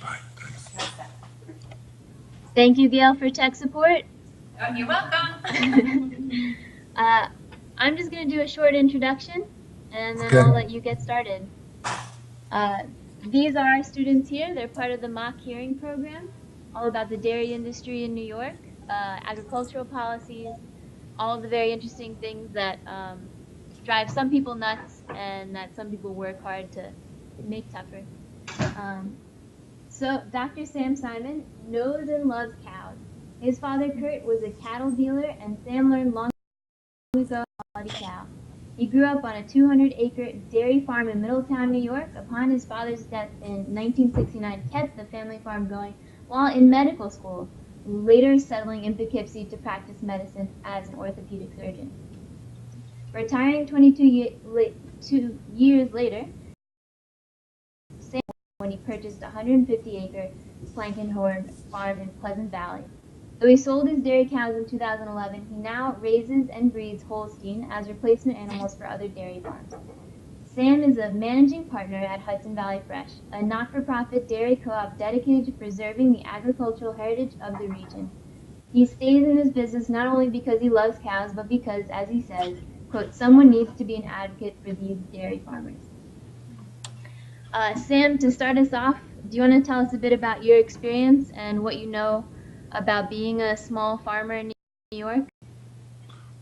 Bye. Thanks. Thank you, Gail, for tech support. Oh, you're welcome. I'm just going to do a short introduction, and then Okay. I'll let you get started. These are our students here. They're part of the mock hearing program, all about the dairy industry in New York, agricultural policies, all of the very interesting things that drive some people nuts and that some people work hard to make tougher. So Dr. Sam Simon knows and loves cows. His father, Kurt, was a cattle dealer, and Sam learned long ago quality cow. He grew up on a 200-acre dairy farm in Middletown, New York. Upon his father's death in 1969, kept the family farm going while in medical school, later settling in Poughkeepsie to practice medicine as an orthopedic surgeon. Retiring 22 years later, Sam, when he purchased a 150-acre Plankenhorn farm in Pleasant Valley. Though he sold his dairy cows in 2011, he now raises and breeds Holstein as replacement animals for other dairy farms. Sam is a managing partner at Hudson Valley Fresh, a not-for-profit dairy co-op dedicated to preserving the agricultural heritage of the region. He stays in his business not only because he loves cows, but because, as he says, quote, someone needs to be an advocate for these dairy farmers. Sam, to start us off, do you want to tell us a bit about your experience and what you know about being a small farmer in New York?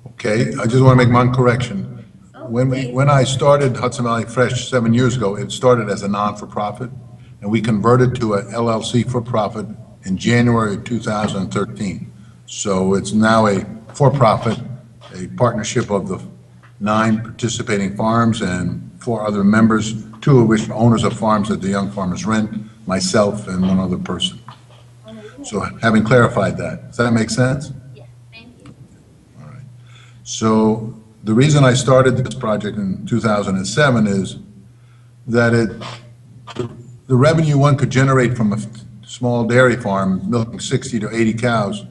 Okay, I just want to make one correction. When I started Hudson Valley Fresh 7 years ago, it started as a non-for-profit, and we converted to a LLC for-profit in January of 2013. So it's now a for-profit, a partnership of the 9 participating farms and 4 other members, 2 of which are owners of farms that the young farmers rent, myself and one other person. So having clarified that, does that make sense? Yes, thank you. All right. So the reason I started this project in 2007 is that the revenue one could generate from a small dairy farm milking 60 to 80 cows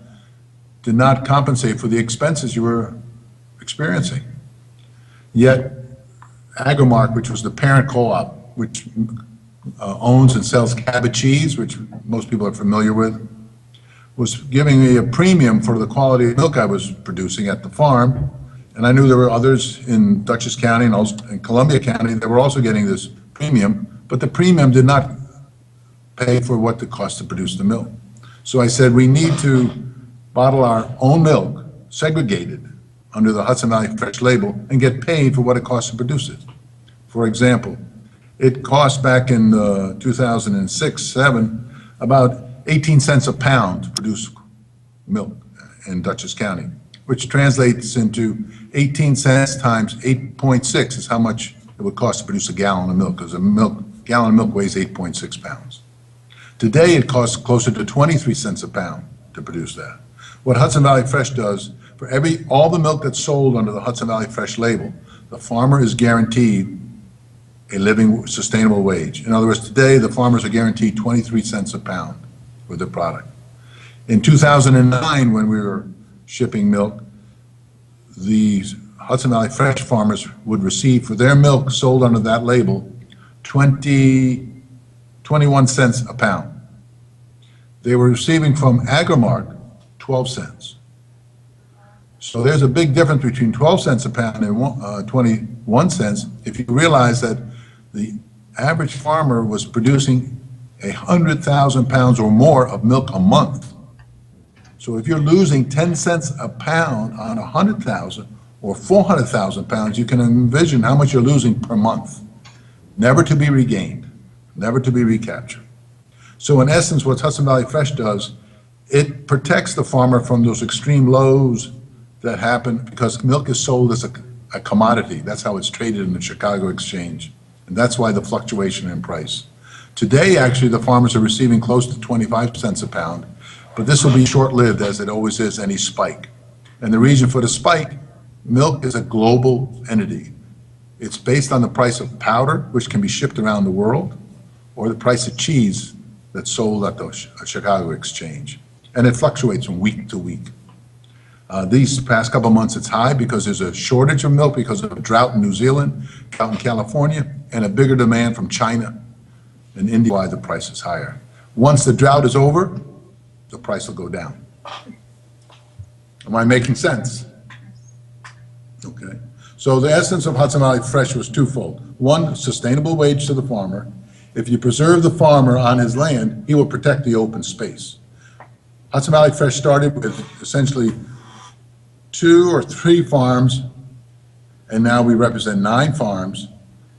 did not compensate for the expenses you were experiencing. Yet Agrimark, which was the parent co-op, which owns and sells Cabot cheese, which most people are familiar with, was giving me a premium for the quality of milk I was producing at the farm. And I knew there were others in Dutchess County and also in Columbia County that were also getting this premium, but the premium did not pay for what it cost to produce the milk. So I said, we need to bottle our own milk, segregated, under the Hudson Valley Fresh label, and get paid for what it costs to produce it. For example, it cost back in 2006-07 about 18 cents a pound to produce milk in Dutchess County, which translates into 18 cents times 8.6 is how much it would cost to produce a gallon of milk, because a gallon of milk weighs 8.6 pounds. Today, it costs closer to 23 cents a pound to produce that. What Hudson Valley Fresh does, for all the milk that's sold under the Hudson Valley Fresh label, the farmer is guaranteed a living, sustainable wage. In other words, today, the farmers are guaranteed 23 cents a pound for their product. In 2009, when we were shipping milk, the Hudson Valley Fresh farmers would receive for their milk sold under that label 21 cents a pound. They were receiving from Agrimark 12 cents. So there's a big difference between 12 cents a pound and 21 cents if you realize that the average farmer was producing 100,000 pounds or more of milk a month. So if you're losing 10 cents a pound on 100,000 or 400,000 pounds, you can envision how much you're losing per month. Never to be regained, never to be recaptured. So in essence, what Hudson Valley Fresh does, it protects the farmer from those extreme lows that happen because milk is sold as a commodity. That's how it's traded in the Chicago exchange. And that's why the fluctuation in price. Today, actually, the farmers are receiving close to 25 cents a pound, but this will be short-lived, as it always is, any spike. And the reason for the spike, milk is a global entity. It's based on the price of powder, which can be shipped around the world, or the price of cheese that's sold at the Chicago exchange. And it fluctuates from week to week. These past couple months, it's high because there's a shortage of milk because of a drought in New Zealand, drought in California, and a bigger demand from China and India, why the price is higher. Once the drought is over, the price will go down. Am I making sense? Okay. So the essence of Hudson Valley Fresh was twofold. One, sustainable wage to the farmer. If you preserve the farmer on his land, he will protect the open space. Hudson Valley Fresh started with essentially 2 or 3 farms, and now we represent 9 farms,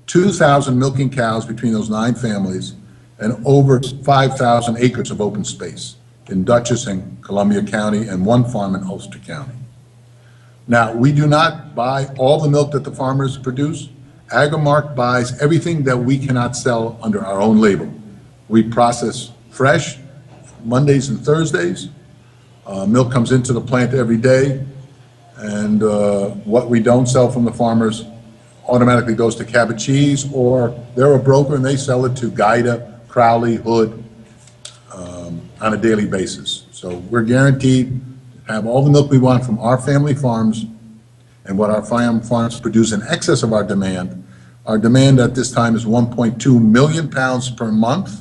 2,000 milking cows between those 9 families, and over 5,000 acres of open space in Dutchess and Columbia County, and 1 farm in Ulster County. Now, we do not buy all the milk that the farmers produce. Agrimark buys everything that we cannot sell under our own label. We process fresh Mondays and Thursdays. Milk comes into the plant every day, and what we don't sell from the farmers automatically goes to Cabot Cheese, or they're a broker and they sell it to Guida, Crowley, Hood, on a daily basis. So we're guaranteed to have all the milk we want from our family farms, and what our farms produce in excess of our demand. Our demand at this time is 1.2 million pounds per month.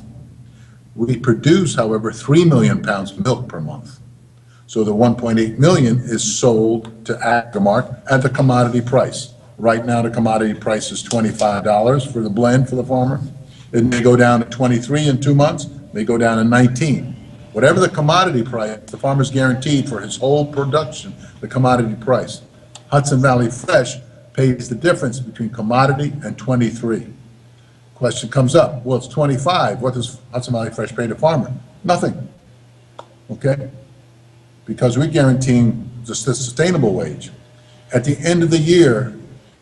We produce, however, 3 million pounds of milk per month. So the 1.8 million is sold to Agrimark at the commodity price. Right now, the commodity price is $25 for the blend for the farmer. It may go down to 23 in 2 months, may go down to 19. Whatever the commodity price, the farmer's guaranteed for his whole production, the commodity price. Hudson Valley Fresh pays the difference between commodity and 23. Question comes up, well, it's 25. What does Hudson Valley Fresh pay the farmer? Nothing, okay? Because we're guaranteeing the sustainable wage. At the end of the year,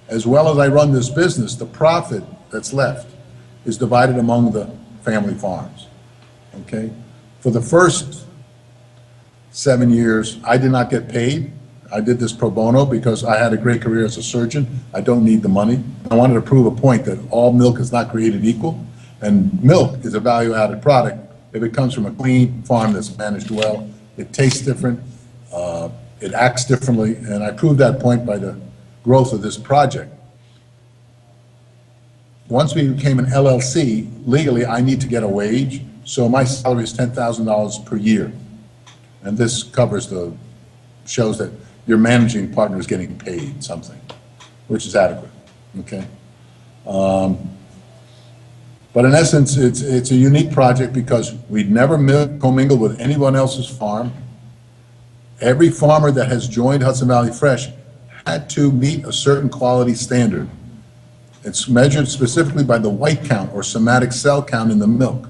as well as I run this business, the profit that's left is divided among the family farms, okay? For the first 7 years, I did not get paid. I did this pro bono because I had a great career as a surgeon. I don't need the money. I wanted to prove a point that all milk is not created equal, and milk is a value-added product if it comes from a clean farm that's managed well. It tastes different, it acts differently, and I proved that point by the growth of this project. Once we became an LLC, legally I need to get a wage, so my salary is $10,000 per year. And this covers shows that your managing partner is getting paid something, which is adequate, okay? But in essence, it's a unique project because we'd never commingled with anyone else's farm. Every farmer that has joined Hudson Valley Fresh had to meet a certain quality standard. It's measured specifically by the white count or somatic cell count in the milk.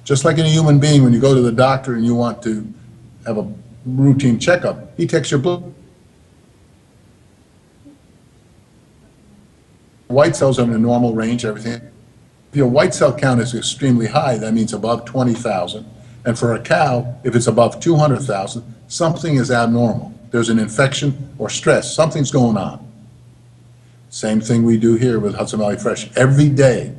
Just like in a human being, when you go to the doctor and you want to have a routine checkup, he takes your blood. White cells are in the normal range, everything. If your white cell count is extremely high, that means above 20,000. And for a cow, if it's above 200,000, something is abnormal. There's an infection or stress, something's going on. Same thing we do here with Hudson Valley Fresh. Every day,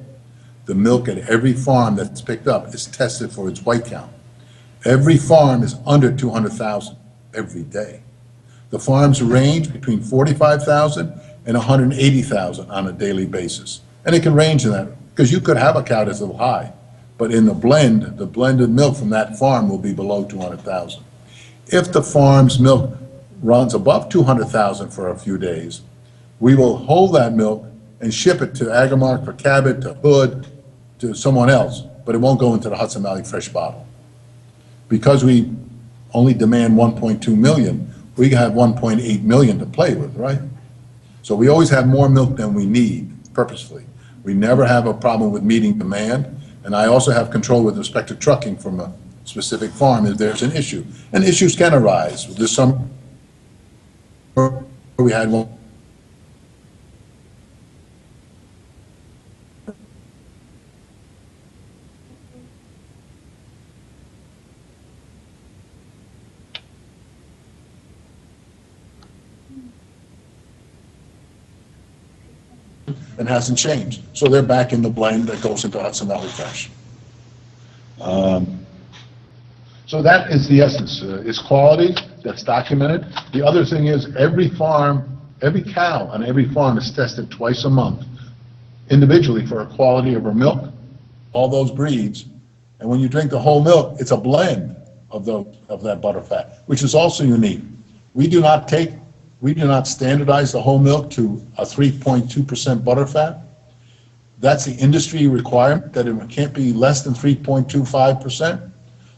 the milk at every farm that's picked up is tested for its white count. Every farm is under 200,000 every day. The farms range between 45,000 and 180,000 on a daily basis. And it can range in that, because you could have a cow that's a little high, but in the blended milk from that farm will be below 200,000. If the farm's milk runs above 200,000 for a few days, we will hold that milk and ship it to Agrimark, for Cabot, to Hood, to someone else, but it won't go into the Hudson Valley Fresh bottle. Because we only demand 1.2 million, we have 1.8 million to play with, right? So we always have more milk than we need, purposefully. We never have a problem with meeting demand, and I also have control with respect to trucking from a specific farm if there's an issue. And issues can arise. This summer, we had one. And hasn't changed. So they're back in the blend that goes into Hudson Valley Fresh. So that is the essence. It's quality that's documented. The other thing is every farm, every cow on every farm is tested twice a month individually for a quality of her milk, all those breeds, And when you drink the whole milk, it's a blend of that butterfat, which is also unique. We do not standardize the whole milk to a 3.2% butterfat. That's the industry requirement, that it can't be less than 3.25%.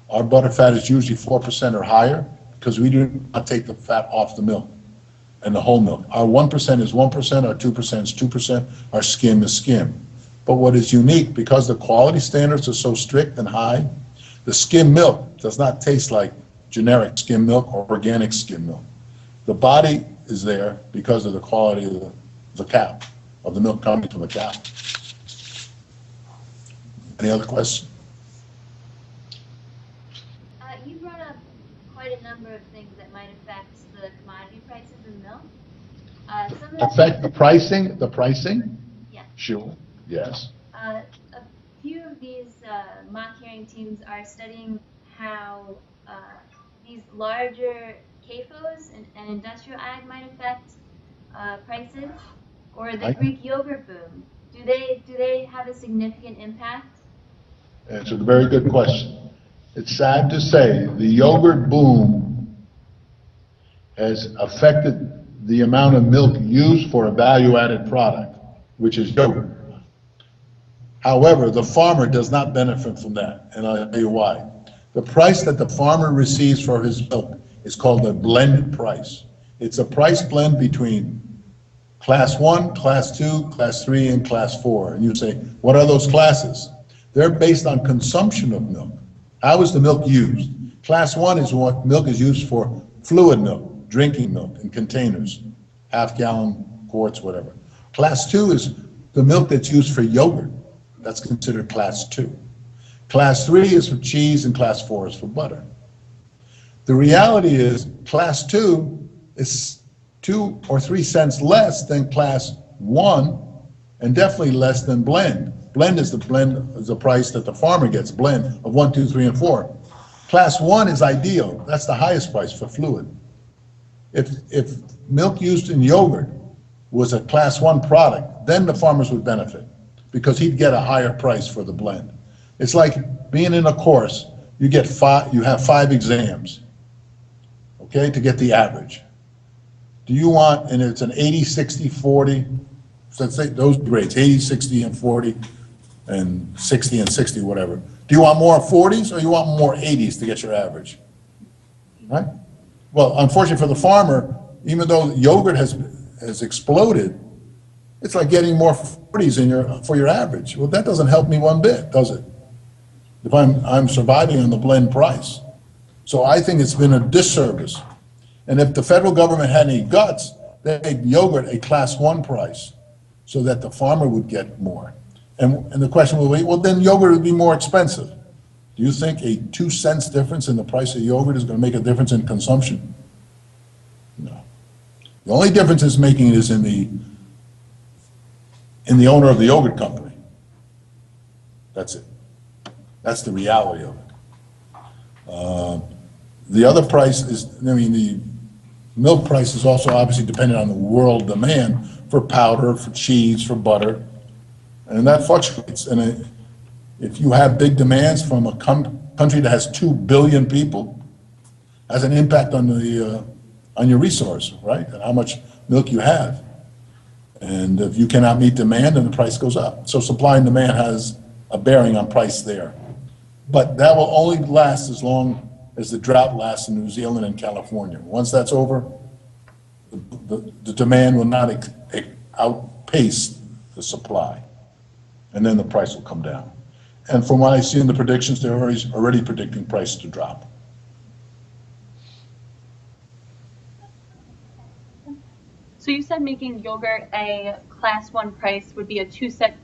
Our butterfat is usually 4% or higher because we do not take the fat off the milk and the whole milk. Our 1% is 1%, our 2% is 2%, our skim is skim. But what is unique, because the quality standards are so strict and high, the skim milk does not taste like generic skim milk or organic skim milk. The body is there because of the quality of the cow, of the milk coming from the cow. Any other questions? You brought up quite a number of things that might affect the commodity prices of milk. Some of Affect the pricing? Yeah. Sure, yes. A few of these mock hearing teams are studying how these larger CAFOs and industrial ag might affect prices, or the Greek yogurt boom. Do they have a significant impact? It's a very good question. It's sad to say the yogurt boom has affected the amount of milk used for a value-added product, which is yogurt. However, the farmer does not benefit from that, and I'll tell you why. The price that the farmer receives for his milk is called a blended price. It's a price blend between class 1, class 2, class 3, and class 4. And you say, what are those classes? They're based on consumption of milk. How is the milk used? Class 1 is what milk is used for: fluid milk, drinking milk in containers, half-gallon quarts, whatever. Class 2 is the milk that's used for yogurt. That's considered class 2. Class 3 is for cheese, and class 4 is for butter. The reality is class 2 is 2 or 3 cents less than class 1, and definitely less than blend. Blend is the price that the farmer gets, blend of 1, 2, 3, and 4. Class 1 is ideal. That's the highest price for fluid. If milk used in yogurt was a class 1 product, then the farmers would benefit because he'd get a higher price for the blend. It's like being in a course, you have 5 exams, okay, to get the average. Do you want, and it's an 80, 60, 40, so let's say those grades, 80, 60, and 40, and 60 and 60, whatever. Do you want more 40s or you want more 80s to get your average? Right? Well, unfortunately for the farmer, even though yogurt has exploded, it's like getting more 40s for your average. Well, that doesn't help me one bit, does it? If I'm surviving on the blend price. So I think it's been a disservice. And if the federal government had any guts, they made yogurt a class 1 price so that the farmer would get more. And the question will be, well, then yogurt would be more expensive. Do you think a 2 cents difference in the price of yogurt is going to make a difference in consumption? No. The only difference it's making is in the owner of the yogurt company. That's it. That's the reality of it. The other price is, the milk price is also obviously dependent on the world demand for powder, for cheese, for butter, and that fluctuates. And if you have big demands from a country that has 2 billion people, has an impact on your resource, right? And how much milk you have. And if you cannot meet demand, then the price goes up. So supply and demand has a bearing on price there. But that will only last as long as the drought lasts in New Zealand and California. Once that's over, the demand will not outpace the supply. And then the price will come down. And from what I see in the predictions, they're already predicting prices to drop. So you said making yogurt a class 1 price would be a 2-cent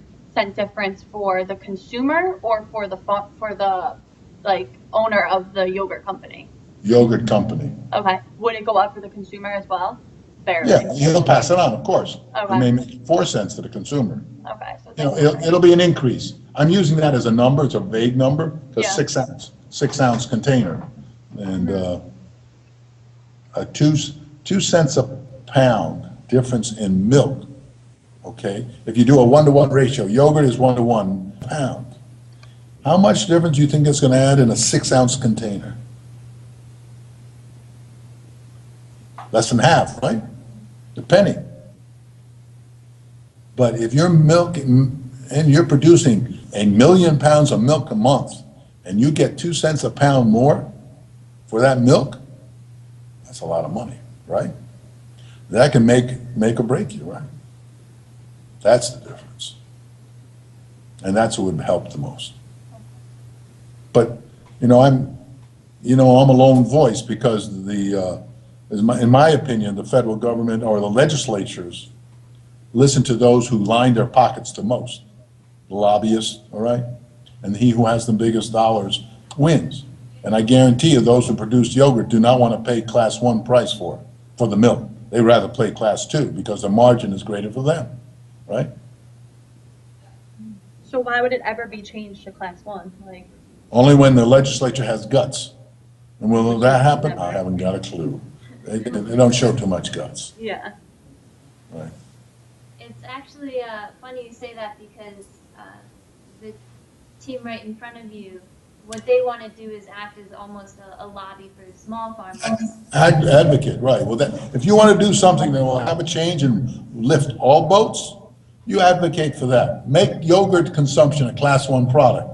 difference for the consumer or for the owner of the yogurt company? Yogurt company. Okay. Would it go up for the consumer as well? Barely. Yeah, he'll pass it on, of course. Okay. It may make 4 cents to the consumer. Okay. So It'll be an increase. I'm using that as a number. It's a vague number. It's Yeah. a 6 ounce container, and a 2 cents a pound difference in milk. Okay, if you do a 1-to-1 ratio, yogurt is 1 to 1 pound. How much difference do you think it's gonna add in a 6-ounce container? Less than half, right? A penny. But if you're milking, and you're producing 1,000,000 pounds of milk a month, and you get 2 cents a pound more for that milk, that's a lot of money, right? That can make or break you, right? That's the difference. And that's what would help the most. But, I'm a lone voice because in my opinion, the federal government or the legislatures listen to those who line their pockets the most, the lobbyists, all right? And he who has the biggest dollars wins. And I guarantee you, those who produce yogurt do not want to pay class 1 price for the milk. They'd rather pay class 2 because the margin is greater for them, right? So why would it ever be changed to class 1? Like, Only when the legislature has guts. And will that happen? I haven't got a clue. They don't show too much guts, yeah. right? It's actually funny you say that because the team right in front of you, what they want to do is act as almost a lobby for small farmers. Advocate, right. Well, if you want to do something that will have a change and lift all boats, you advocate for that. Make yogurt consumption a class 1 product.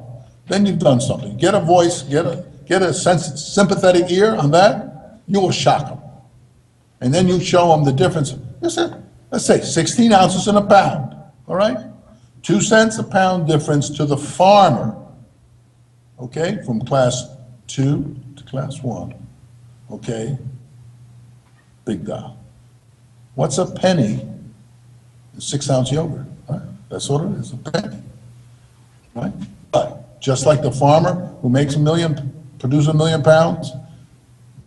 Then you've done something. Get a voice, get a sympathetic ear on that, you will shock them. And then you show them the difference. Let's say 16 ounces in a pound, all right? 2 cents a pound difference to the farmer, okay, from class 2 to class 1, okay? Big deal. What's a penny in 6-ounce yogurt, right? That's what it is, a penny, right? But just like the farmer who makes produces 1,000,000 pounds,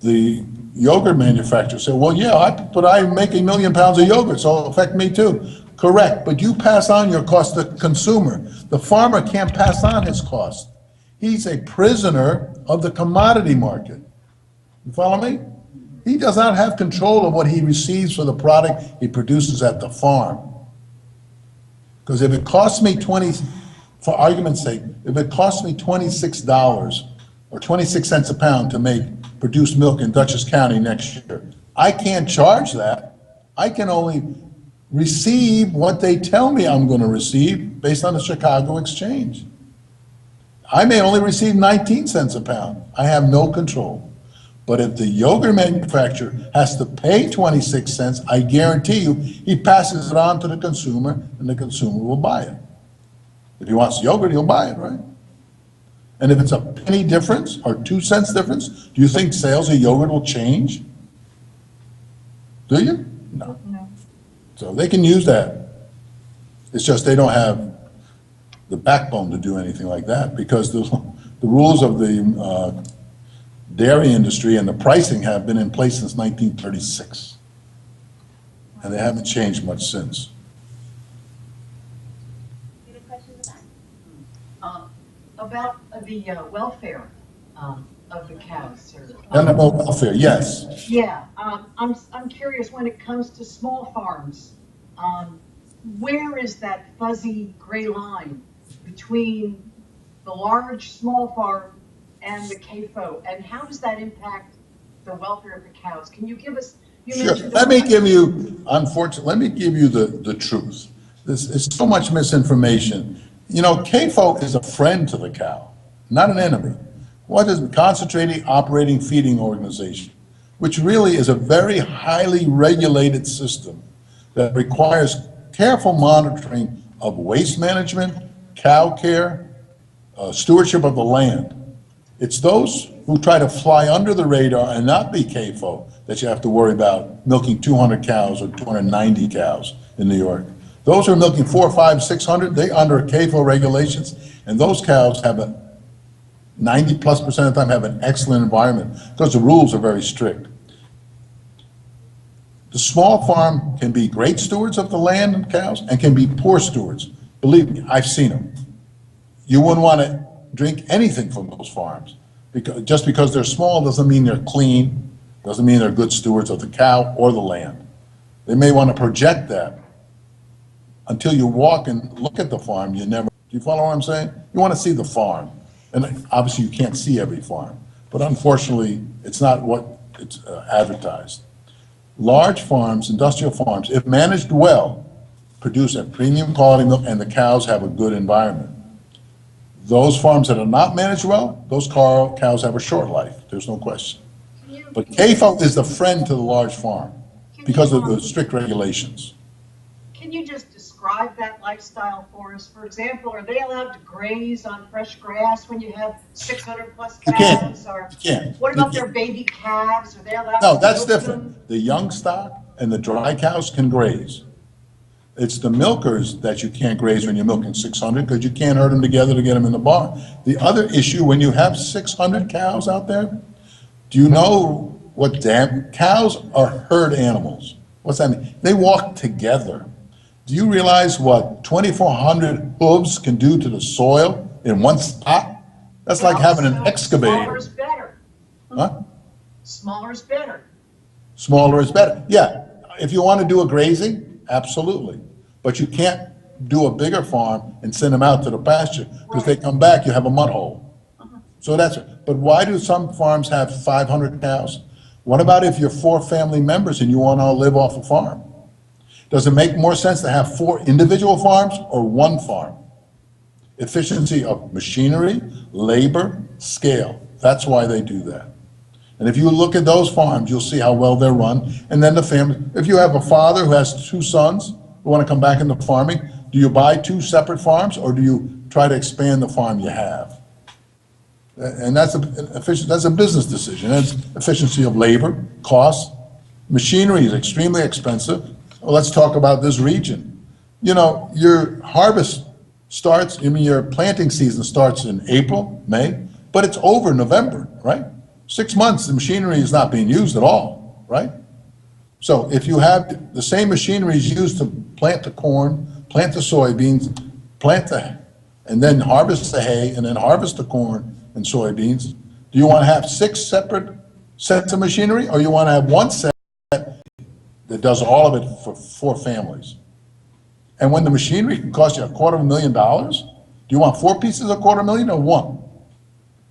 the yogurt manufacturer said, well, yeah, but I make 1,000,000 pounds of yogurt, so it'll affect me too. Correct, but you pass on your cost to the consumer. The farmer can't pass on his cost. He's a prisoner of the commodity market. You follow me? He does not have control of what he receives for the product he produces at the farm. Because if it costs me for argument's sake, if it costs me $26 or 26 cents a pound to produce milk in Dutchess County next year, I can't charge that. I can only receive what they tell me I'm going to receive based on the Chicago Exchange. I may only receive 19 cents a pound. I have no control. But if the yogurt manufacturer has to pay 26 cents, I guarantee you, he passes it on to the consumer, and the consumer will buy it. If he wants yogurt, he'll buy it, right? And if it's a penny difference or 2 cents difference, do you think sales of yogurt will change? Do you? No. So they can use that. It's just they don't have the backbone to do anything like that because the rules of the dairy industry and the pricing have been in place since 1936. And they haven't changed much since. Any questions about About the welfare of the cows, sir. Animal welfare, yes. Yeah, I'm curious, when it comes to small farms, where is that fuzzy gray line between the large small farm and the CAFO, and how does that impact the welfare of the cows? Can you give us? Sure. Let me give you, unfortunately, let me give you the truth. This is so much misinformation. CAFO is a friend to the cow, not an enemy. What is Concentrating Operating Feeding Organization, which really is a very highly regulated system that requires careful monitoring of waste management, cow care, stewardship of the land. It's those who try to fly under the radar and not be CAFO that you have to worry about milking 200 cows or 290 cows in New York. Those who are milking 400, 500, 600, they under CAFO regulations, and those cows have 90+% of the time have an excellent environment because the rules are very strict. The small farm can be great stewards of the land and cows and can be poor stewards. Believe me, I've seen them. You wouldn't want to drink anything from those farms. Just because they're small doesn't mean they're clean, doesn't mean they're good stewards of the cow or the land. They may want to project that. Until you walk and look at the farm, you never, do you follow what I'm saying? You want to see the farm. And obviously, you can't see every farm, but unfortunately, it's not what it's advertised. Large farms, industrial farms, if managed well, produce a premium quality milk and the cows have a good environment. Those farms that are not managed well, those cows have a short life, there's no question. But CAFO is the friend to the large farm because of the strict regulations. Can you just describe that lifestyle for us? For example, are they allowed to graze on fresh grass when you have 600 plus You calves? can't. Or You can't. what You about can't. their baby calves? Are they allowed No, to that's milk different. them? The young stock and the dry cows can graze. It's the milkers that you can't graze when you're milking 600 because you can't herd them together to get them in the barn. The other issue, when you have 600 cows out there, do you know what cows are herd animals? What's that mean? They walk together. Do you realize what 2,400 hooves can do to the soil in one spot? That's like having an So excavator. Smaller is better. Huh? Smaller is better. Smaller is better. Yeah, if you want to do a grazing, absolutely. But you can't do a bigger farm and send them out to the pasture because they come back, you have a mud hole. So that's it. But why do some farms have 500 cows? What about if you're 4 family members and you want to live off a farm? Does it make more sense to have 4 individual farms or 1 farm? Efficiency of machinery, labor, scale. That's why they do that. And if you look at those farms, you'll see how well they're run. And then the family, if you have a father who has 2 sons who want to come back into farming, do you buy 2 separate farms or do you try to expand the farm you have? And that's a business decision. That's efficiency of labor, cost. Machinery is extremely expensive. Well, let's talk about this region. You know, your harvest starts, your planting season starts in April, May, but it's over November, right? 6 months, the machinery is not being used at all, right? So if you have the same machinery is used to plant the corn, plant the soybeans, and then harvest the hay, and then harvest the corn and soybeans, do you want to have 6 separate sets of machinery, or you want to have 1 set that does all of it for 4 families? And when the machinery can cost you $250,000, do you want 4 pieces of $250,000 or 1?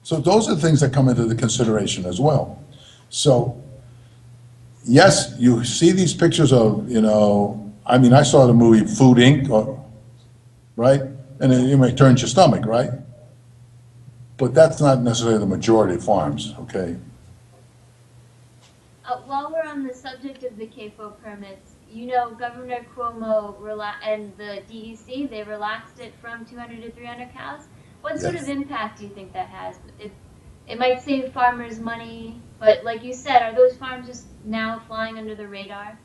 So those are the things that come into the consideration as well. So yes, you see these pictures of, I saw the movie Food Inc., right? And it may turn your stomach, right? But that's not necessarily the majority of farms, okay? While we're on the subject of the CAFO permits, Governor Cuomo and the DEC, they relaxed it from 200 to 300 cows. What sort of impact do you think that has? It might save farmers money, but like you said, are those farms just now flying under the radar?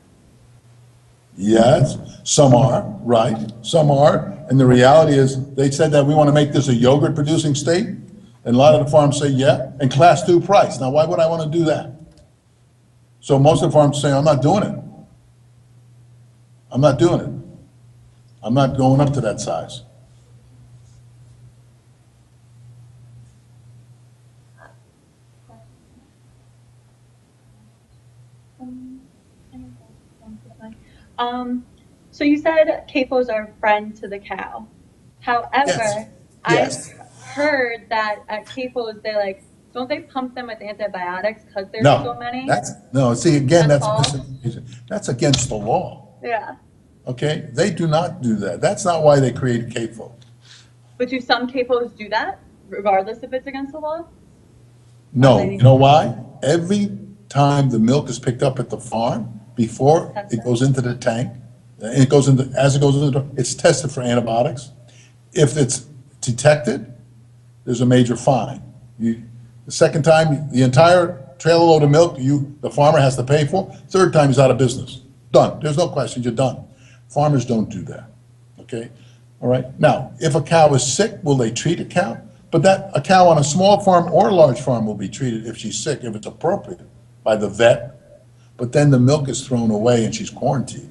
Yes, some are, right? Some are. And the reality is, they said that we want to make this a yogurt producing state. And a lot of the farms say, yeah, and class 2 price. Now, why would I want to do that? So most of the farms say, I'm not doing it. I'm not doing it. I'm not going up to that size. So you said CAFOs are a friend to the cow. However, Yes. I've heard that at CAFOs, don't they pump them with antibiotics because there's No, so many? see, again, That's that's against the law, Yeah. okay? They do not do that. That's not why they created CAFO. But do some CAFOs do that, regardless if it's against the law? No, you know why? Every time the milk is picked up at the farm, before it goes into the tank, and as it goes into the, it's tested for antibiotics. If it's detected, there's a major fine. The second time, the entire trailer load of milk, the farmer has to pay for. Third time, he's out of business. Done. There's no question, you're done. Farmers don't do that, okay? All right? Now, if a cow is sick, will they treat a cow? But a cow on a small farm or a large farm will be treated if she's sick, if it's appropriate, by the vet. But then the milk is thrown away and she's quarantined.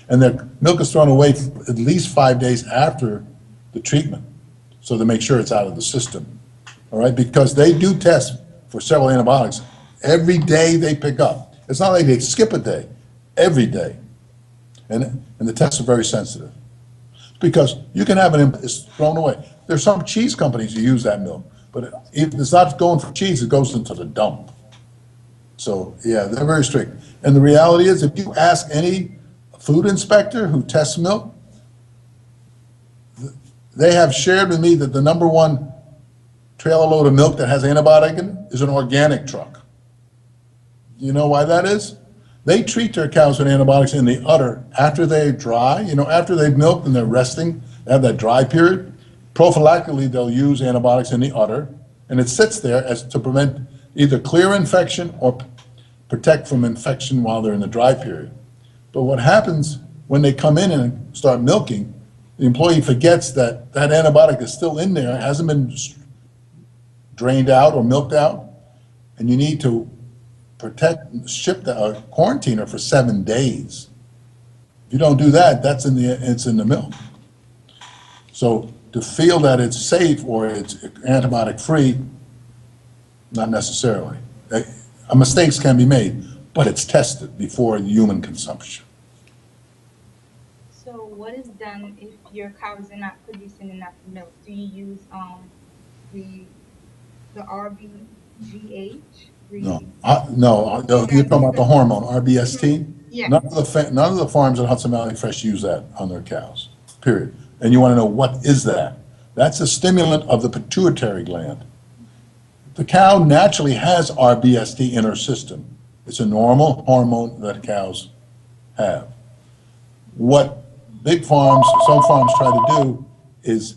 And the milk is thrown away at least 5 days after the treatment, so to make sure it's out of the system. All right, because they do test for several antibiotics every day they pick up. It's not like they skip a day, every day. And the tests are very sensitive. Because you can have it's thrown away. There's some cheese companies who use that milk. But if it's not going for cheese, it goes into the dump. So, yeah, they're very strict. And the reality is, if you ask any food inspector who tests milk, they have shared with me that the number one trailer load of milk that has antibiotic in it is an organic truck. You know why that is? They treat their cows with antibiotics in the udder after they dry, after they've milked and they're resting, they have that dry period. Prophylactically, they'll use antibiotics in the udder, and it sits there as to prevent either clear infection or protect from infection while they're in the dry period. But what happens when they come in and start milking, the employee forgets that that antibiotic is still in there, hasn't been drained out or milked out, and you need to ship the quarantine her for 7 days. If you don't do that, it's in the milk. So to feel that it's safe or it's antibiotic free, not necessarily. Mistakes can be made, but it's tested before human consumption. So what is done if your cows are not producing enough milk? Do you use the RBGH? No, you're talking about the hormone, RBST? Yeah. None of the farms at Hudson Valley Fresh use that on their cows, period. And you want to know, what is that? That's a stimulant of the pituitary gland. The cow naturally has RBST in her system. It's a normal hormone that cows have. What big farms, some farms try to do is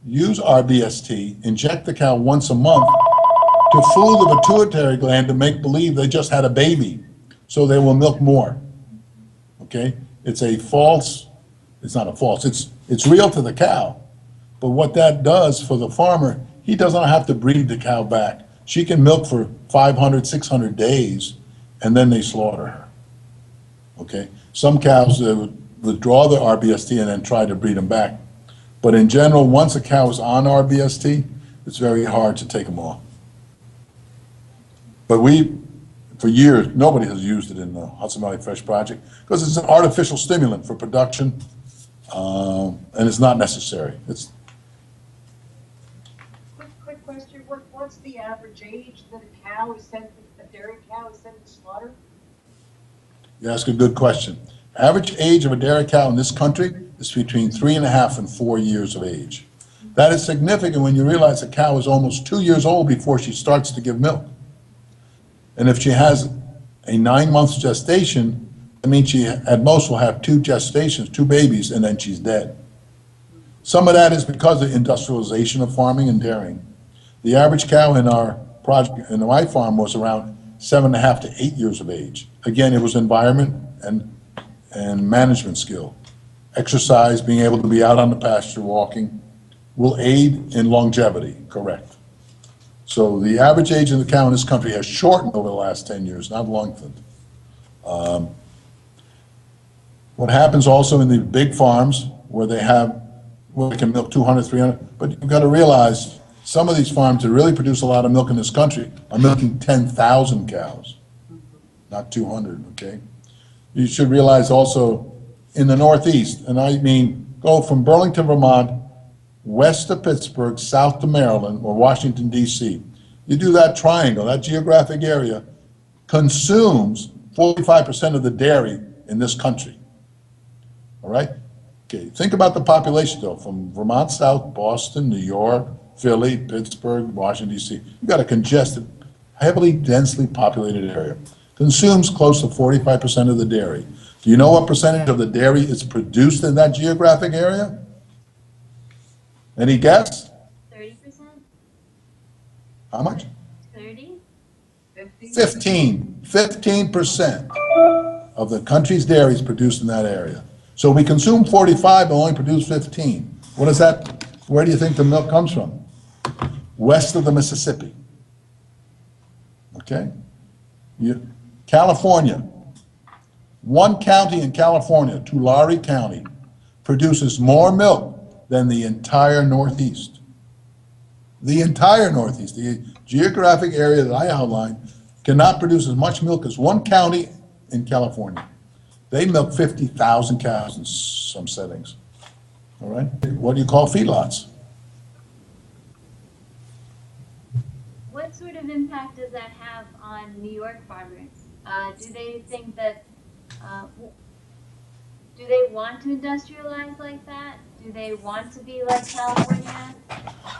use RBST, inject the cow once a month to fool the pituitary gland to make believe they just had a baby, so they will milk more. Okay? It's not a false, it's real to the cow. But what that does for the farmer, he doesn't have to breed the cow back. She can milk for 500, 600 days, and then they slaughter her. Okay? Some cows withdraw the RBST and then try to breed them back. But in general, once a cow is on RBST, it's very hard to take them off. But for years, nobody has used it in the Hudson Valley Fresh project because it's an artificial stimulant for production, and it's not necessary. Quick question, what's the average age that a dairy cow is sent to slaughter? You ask a good question. Average age of a dairy cow in this country is between 3.5 and 4 years of age. That is significant when you realize a cow is almost 2 years old before she starts to give milk. And if she has a 9-month gestation, that means she at most will have 2 gestations, 2 babies, and then she's dead. Some of that is because of industrialization of farming and dairying. The average cow in our project, in my farm, was around 7.5 to 8 years of age. Again, it was environment and management skill. Exercise, being able to be out on the pasture, walking, will aid in longevity, correct. So the average age of the cow in this country has shortened over the last 10 years, not lengthened. What happens also in the big farms where they can milk 200, 300, but you've got to realize some of these farms that really produce a lot of milk in this country are milking 10,000 cows, not 200, okay? You should realize also in the Northeast, and I mean go from Burlington, Vermont, west of Pittsburgh, south to Maryland, or Washington, D.C. You do that triangle, that geographic area consumes 45% of the dairy in this country. All right? Okay, think about the population, though, from Vermont south, Boston, New York, Philly, Pittsburgh, Washington, D.C. You've got a congested, heavily, densely populated area. Consumes close to 45% of the dairy. Do you know what percentage of the dairy is produced in that geographic area? Any guess? 30%? How much? 30? 15% of the country's dairy is produced in that area. So we consume 45 but only produce 15. What is that? Where do you think the milk comes from? West of the Mississippi. Okay? California. One county in California, Tulare County, produces more milk than the entire Northeast. The entire Northeast, the geographic area that I outlined, cannot produce as much milk as one county in California. They milk 50,000 cows in some settings. All right? What do you call feedlots? of impact does that have on New York farmers? Do they think that, do they want to industrialize like that? Do they want to be like California?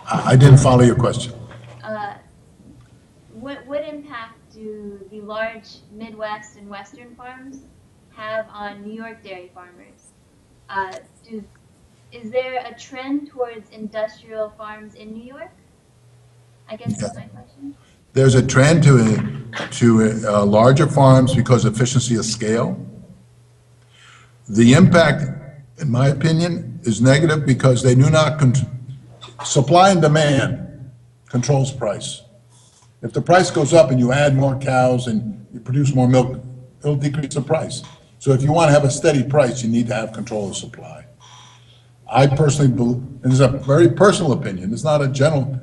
I didn't follow your question. Uh, what impact do the large Midwest and Western farms have on New York dairy farmers? Is there a trend towards industrial farms in New York? I guess that's my question. There's a trend to larger farms because of efficiency of scale. The impact, in my opinion, is negative because they do not, supply and demand controls price. If the price goes up and you add more cows and you produce more milk, it'll decrease the price. So if you want to have a steady price, you need to have control of supply. I personally believe, and this is a very personal opinion, it's not a general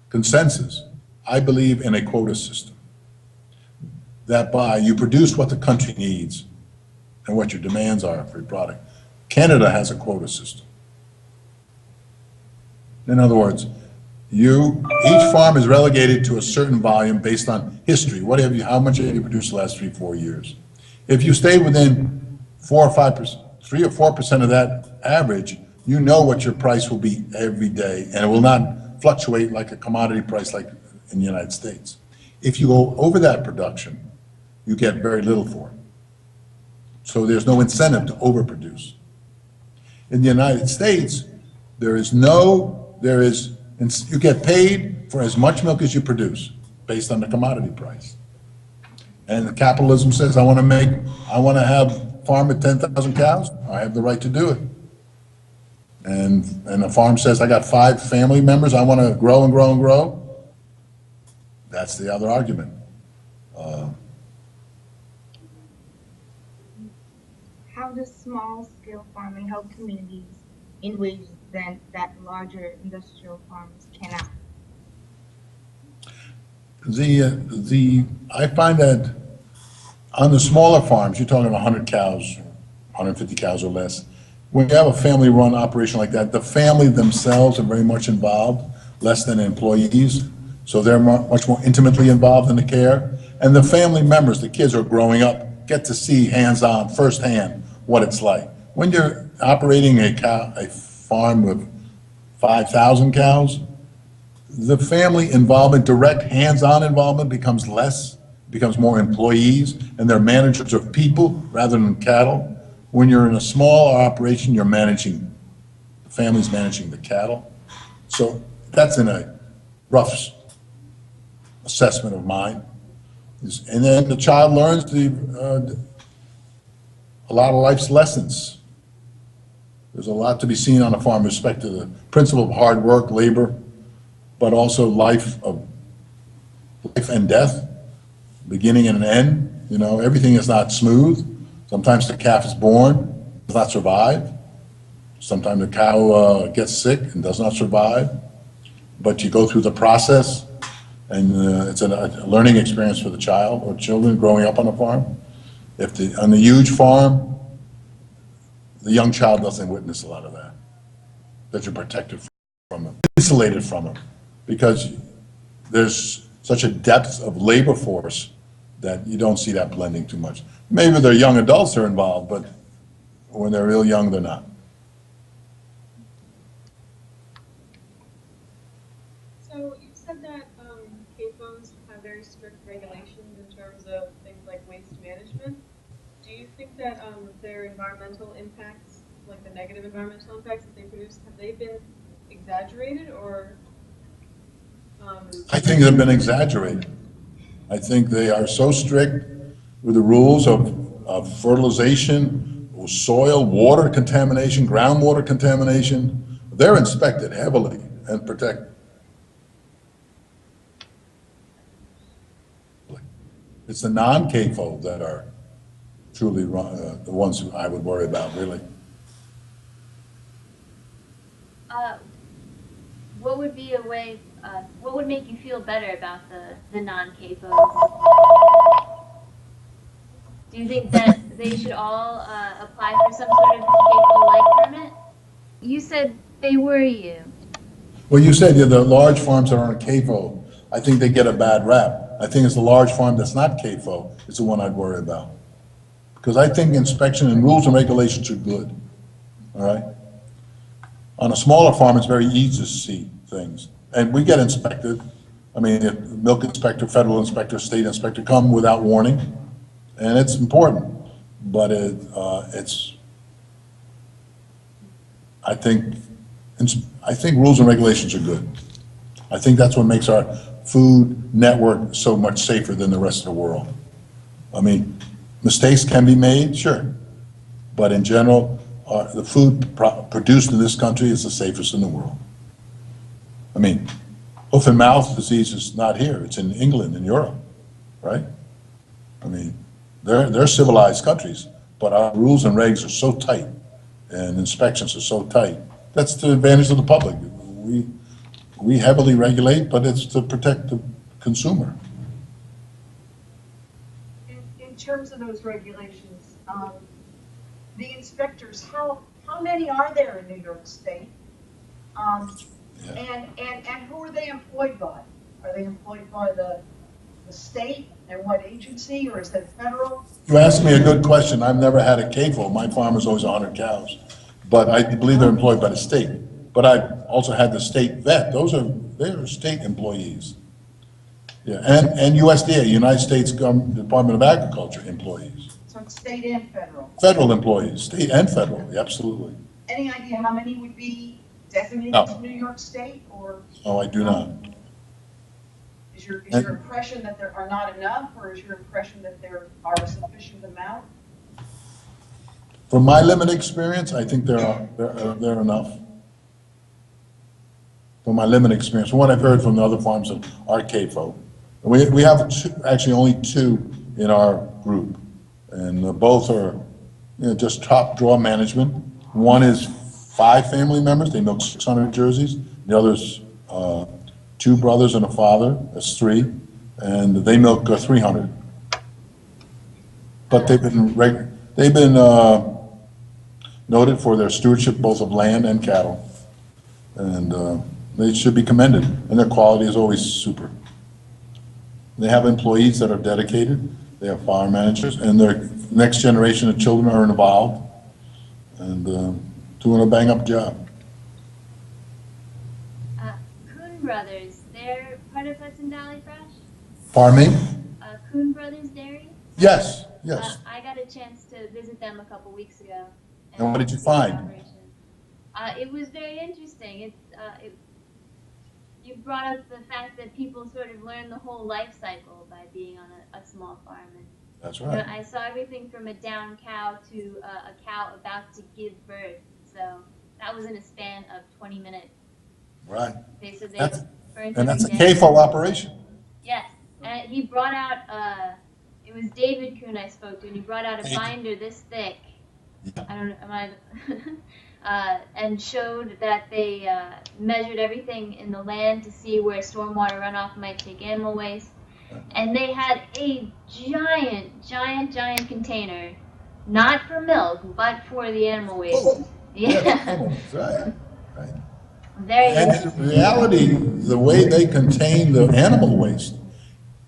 consensus, I believe in a quota system. That by, you produce what the country needs and what your demands are for your product. Canada has a quota system. In other words, each farm is relegated to a certain volume based on history. How much have you produced the last 3-4 years? If you stay within 4 or 5%, 3 or 4% of that average, you know what your price will be every day, and it will not fluctuate like a commodity price like in the United States. If you go over that production, you get very little for it. So there's no incentive to overproduce. In the United States, you get paid for as much milk as you produce based on the commodity price. And the capitalism says, I want to have farm at 10,000 cows, I have the right to do it. And the farm says, I got 5 family members, I want to grow and grow and grow. That's the other argument. How does small-scale farming help communities in ways that larger industrial farms cannot? I find that on the smaller farms, you're talking 100 cows, 150 cows or less. When you have a family-run operation like that, the family themselves are very much involved, less than employees, so they're much more intimately involved in the care. And the family members, the kids who are growing up, get to see hands-on, firsthand, what it's like. When you're operating a farm with 5,000 cows, the family involvement, direct hands-on involvement becomes less, becomes more employees, and they're managers of people rather than cattle. When you're in a small operation, the family's managing the cattle. So that's in a rough assessment of mine. And then the child learns a lot of life's lessons. There's a lot to be seen on a farm with respect to the principle of hard work, labor, but also life and death, beginning and an end. You know, everything is not smooth. Sometimes the calf is born, does not survive. Sometimes the cow gets sick and does not survive. But you go through the process, and it's a learning experience for the child or children growing up on a farm. On a huge farm, the young child doesn't witness a lot of that. That you're protected from them, insulated from them, because there's such a depth of labor force that you don't see that blending too much. Maybe their young adults are involved, but when they're real young, they're not. So you said that CAFOs have very strict regulations in terms of things like waste management. Do you think that their environmental impacts, like the negative environmental impacts that they produce, have they been exaggerated or? I think they've been exaggerated. I think they are so strict with the rules of fertilization, soil, water contamination, groundwater contamination. They're inspected heavily and protected. It's the non-CAFO that are truly the ones who I would worry about, really. What would be a way, what would make you feel better about the non-CAFOs? Do you think that they should all apply for some sort of CAFO-like permit? You said they worry you. Well, you said the large farms that are on CAFO. I think they get a bad rap. I think it's a large farm that's not CAFO is the one I'd worry about. Because I think inspection and rules and regulations are good, all right? On a smaller farm, it's very easy to see things. And we get inspected. I mean, if milk inspector, federal inspector, state inspector come without warning, and it's important. But I think rules and regulations are good. I think that's what makes our food network so much safer than the rest of the world. I mean, mistakes can be made, sure, but in general, the food produced in this country is the safest in the world. I mean, hoof and mouth disease is not here, it's in England and Europe, right? I mean, they're civilized countries, but our rules and regs are so tight and inspections are so tight. That's the advantage of the public. We heavily regulate, but it's to protect the consumer. In terms of those regulations, the inspectors, how many are there in New York State? And who are they employed by? Are they employed by the state and what agency, or is that federal? You asked me a good question. I've never had a CAFO. My farm is always 100 cows. But I believe they're employed by the state. But I've also had the state vet. They're state employees. Yeah, and USDA, United States Department of Agriculture employees. So it's state and federal? Federal employees, state and federal, absolutely. Any idea how many would be designated No. to New York State, or? No, I do not. Is your impression that there are not enough, or is your impression that there are a sufficient amount? From my limited experience, I think there are enough. From my limited experience, from what I've heard from the other farms that are CAFO, we have actually only 2 in our group, and both are just top draw management. One is 5 family members, they milk 600 jerseys. The other's 2 brothers and a father, that's 3, and they milk 300. But they've been noted for their stewardship both of land and cattle, and they should be commended, and their quality is always super. They have employees that are dedicated, they have farm managers, and their next generation of children are involved and doing a bang-up job. Kuhn Brothers, they're part of Hudson Valley Fresh? Pardon me? Kuhn Brothers Dairy? Yes, yes. I got a chance to visit them a couple weeks ago. And what did you see the find? operation. It was very interesting. You brought up the fact that people sort of learn the whole life cycle by being on a small farm. And, That's right. I saw everything from a down cow to a cow about to give birth. So that was in a span of 20 minutes. Right. Okay, so That's, burnt and that's a every day. CAFO operation. Yes, and he brought out, it was David Kuhn I spoke to, and he brought out a David. binder this thick. I don't know, and showed that they measured everything in the land to see where stormwater runoff might take animal waste. And they had a giant container, not for milk, but for the animal waste. Oh, Yeah. Right, right. Very And in reality, the way they contain the animal waste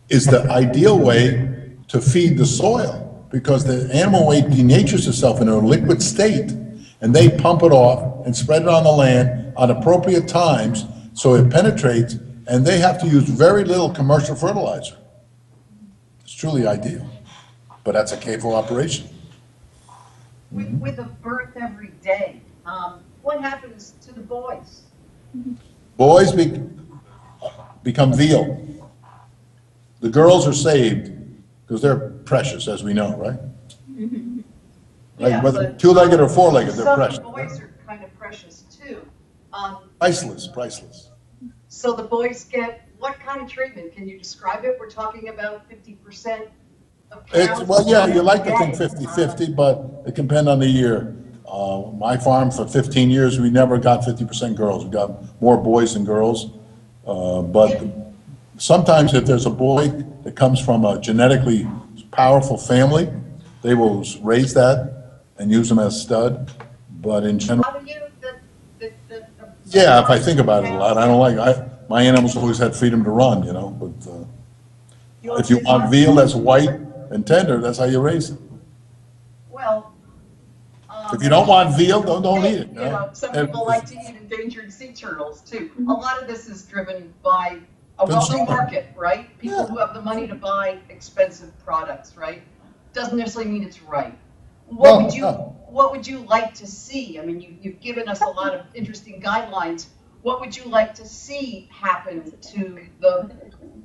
is the ideal way to feed the soil, because the animal waste denatures itself in a liquid state, and they pump it off and spread it on the land at appropriate times so it penetrates, and they have to use very little commercial fertilizer. It's truly ideal, but that's a CAFO operation. With a birth every day, what happens to the boys? Boys become veal. The girls are saved because they're precious, as we know, right? Right, Yeah, whether but 2-legged or 4-legged, they're precious. Some boys are kind of precious too. Priceless. So the boys get what kind of treatment? Can you describe it? We're talking about 50% of cows. Well, yeah, you like to think 50-50, but it can depend on the year. My farm, for 15 years, we never got 50% girls. We got more boys than girls. But sometimes if there's a boy that comes from a genetically powerful family, they will raise that and use them as stud. But in general, How do you, yeah, if I think about it a lot, I don't like, my animals always had freedom to run, you know, but if you want veal that's white and tender, that's how you raise it. Well, If you don't want veal, don't eat it. you know, some people like to eat endangered sea turtles too. A lot of this is driven by a wealthy Consumer. market, right? People Yeah. who have the money to buy expensive products, right? Doesn't necessarily mean it's right. What would you No. What would you like to see? I mean, you've given us a lot of interesting guidelines. What would you like to see happen to the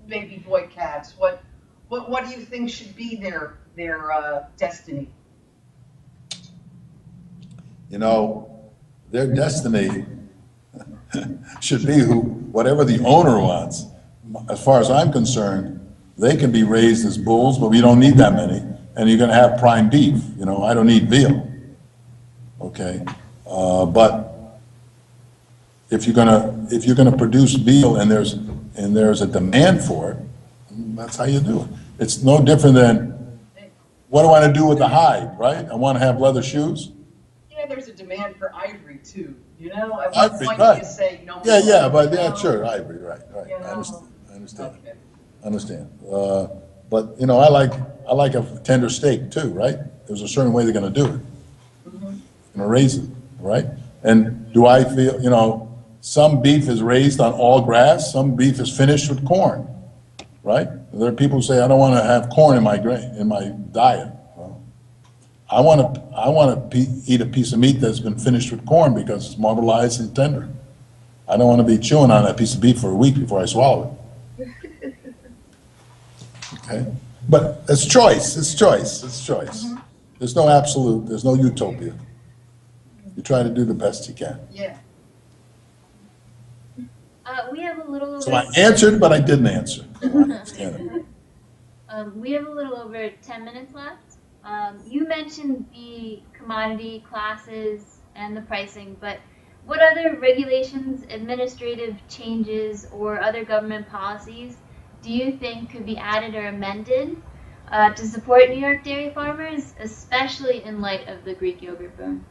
baby boy calves? What do you think should be their destiny? You know, their destiny should be whatever the owner wants. As far as I'm concerned, they can be raised as bulls, but we don't need that many. And you're gonna have prime beef, you know, I don't need veal. Okay, but if you're gonna produce veal and there's a demand for it, that's how you do it. It's no different than, what do I wanna do with the hide, right? I wanna have leather shoes. Yeah, there's a demand for ivory too. You know, at what Ivory, point do right. you say no more? Yeah, but you yeah, know? sure, ivory, right, You I know? understand. Okay. I understand. But, you know, I like a tender steak too, right? There's a certain way they're gonna do it. Gonna raise it, right? And do I feel, you know, some beef is raised on all grass, some beef is finished with corn, right? There are people who say, I don't wanna have corn in my diet. Well, I wanna eat a piece of meat that's been finished with corn because it's marbleized and tender. I don't wanna be chewing on that piece of beef for a week before I swallow it. Okay, but it's choice. There's no absolute, there's no utopia. You try to do the best you can. Yeah. We have a little over. So I answered, but I didn't answer. We have a little over 10 minutes left. You mentioned the commodity classes and the pricing, but what other regulations, administrative changes, or other government policies do you think could be added or amended to support New York dairy farmers, especially in light of the Greek yogurt boom?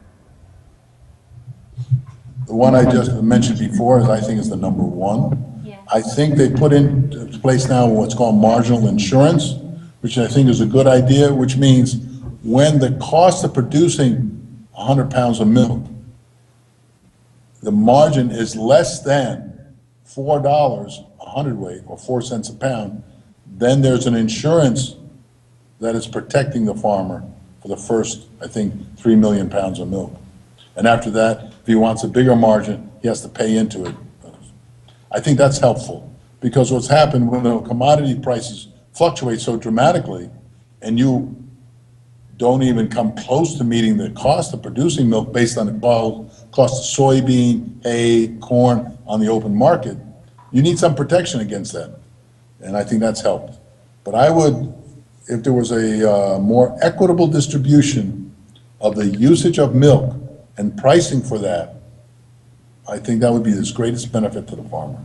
The one I just mentioned before is, I think, is the number one. Yeah. I think they put into place now what's called marginal insurance, which I think is a good idea, which means when the cost of producing 100 pounds of milk, the margin is less than $4 a hundredweight or 4 cents a pound, then there's an insurance that is protecting the farmer for the first, I think, 3 million pounds of milk. And after that, if he wants a bigger margin, he has to pay into it. I think that's helpful, because what's happened when the commodity prices fluctuate so dramatically, and you don't even come close to meeting the cost of producing milk based on the cost of soybean, hay, corn on the open market, you need some protection against that. And I think that's helped. But I would, if there was a more equitable distribution of the usage of milk and pricing for that, I think that would be the greatest benefit to the farmer.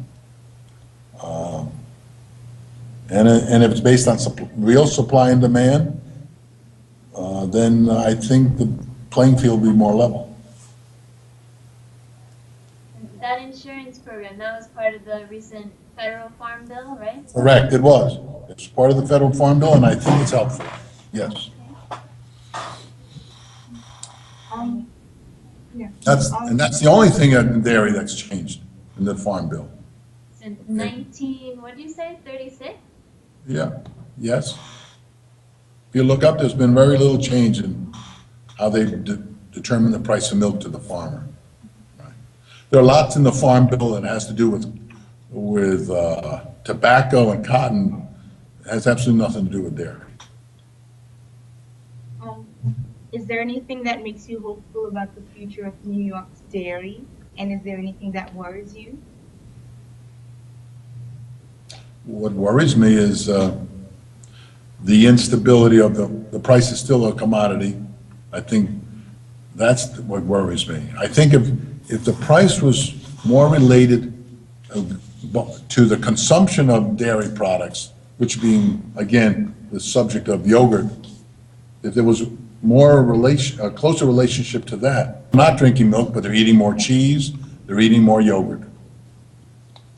And if it's based on real supply and demand, then I think the playing field will be more level. That insurance program, that was part of the recent federal farm bill, right? Correct, it was. It's part of the federal farm bill, and I think it's helpful, yes. Yeah. That's the only thing in dairy that's changed in the farm bill. Since what did you say, 36? Yeah, yes. If you look up, there's been very little change in how they determine the price of milk to the farmer. Right. There are lots in the farm bill that has to do with tobacco and cotton. It has absolutely nothing to do with dairy. Is there anything that makes you hopeful about the future of New York's dairy? And is there anything that worries you? What worries me is the instability of the price is still a commodity. I think that's what worries me. I think if the price was more related to the consumption of dairy products, which being, again, the subject of yogurt, if there was a closer relationship to that, not drinking milk, but they're eating more cheese, they're eating more yogurt.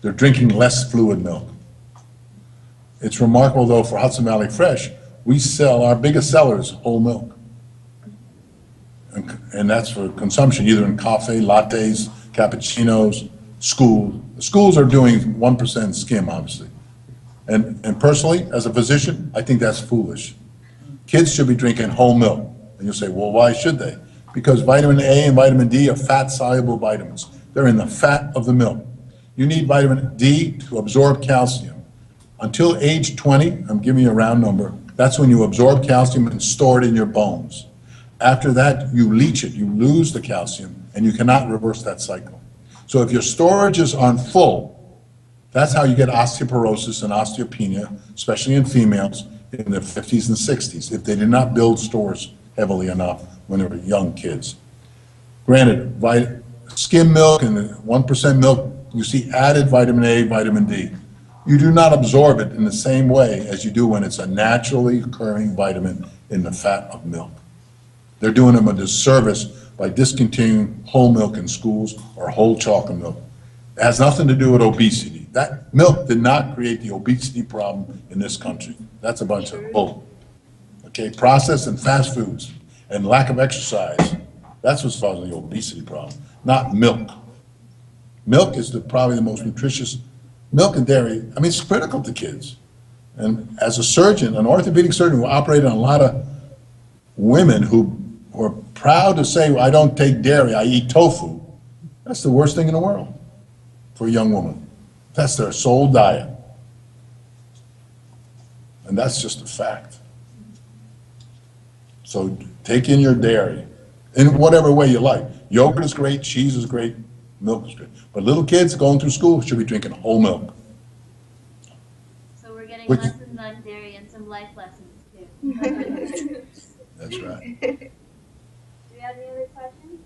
They're drinking less fluid milk. It's remarkable, though, for Hudson Valley Fresh, we sell, our biggest seller is whole milk. And that's for consumption, either in coffee, lattes, cappuccinos, schools. The schools are doing 1% skim, obviously. And personally, as a physician, I think that's foolish. Kids should be drinking whole milk. And you'll say, well, why should they? Because vitamin A and vitamin D are fat-soluble vitamins. They're in the fat of the milk. You need vitamin D to absorb calcium. Until age 20, I'm giving you a round number, that's when you absorb calcium and store it in your bones. After that, you leach it, you lose the calcium, and you cannot reverse that cycle. So if your storages aren't full, that's how you get osteoporosis and osteopenia, especially in females in their 50s and 60s, if they did not build stores heavily enough when they were young kids. Granted, skim milk and 1% milk, you see added vitamin A, vitamin D. You do not absorb it in the same way as you do when it's a naturally occurring vitamin in the fat of milk. They're doing them a disservice by discontinuing whole milk in schools or whole chocolate milk. It has nothing to do with obesity. That milk did not create the obesity problem in this country. That's a bunch of bull. Okay, processed and fast foods and lack of exercise, that's what's causing the obesity problem, not milk. Milk is probably the most nutritious, milk and dairy, I mean, it's critical to kids. And as a surgeon, an orthopedic surgeon who operated on a lot of women who were proud to say, well, I don't take dairy, I eat tofu, that's the worst thing in the world for a young woman. That's their sole diet. And that's just a fact. So take in your dairy in whatever way you like. Yogurt is great, cheese is great, milk is great. But little kids going through school should be drinking whole milk. So we're getting Which- lessons on dairy and some life lessons too. That's right. Do we have any other questions?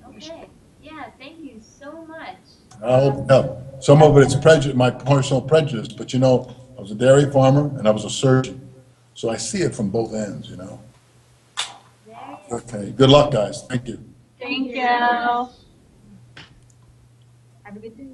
Okay, yeah, thank you so much. No, some of it's prejudice, my personal prejudice, but you know, I was a dairy farmer and I was a surgeon. So I see it from both ends, you know. There you Okay, good luck, guys. Thank you. Thank you. Have a good day.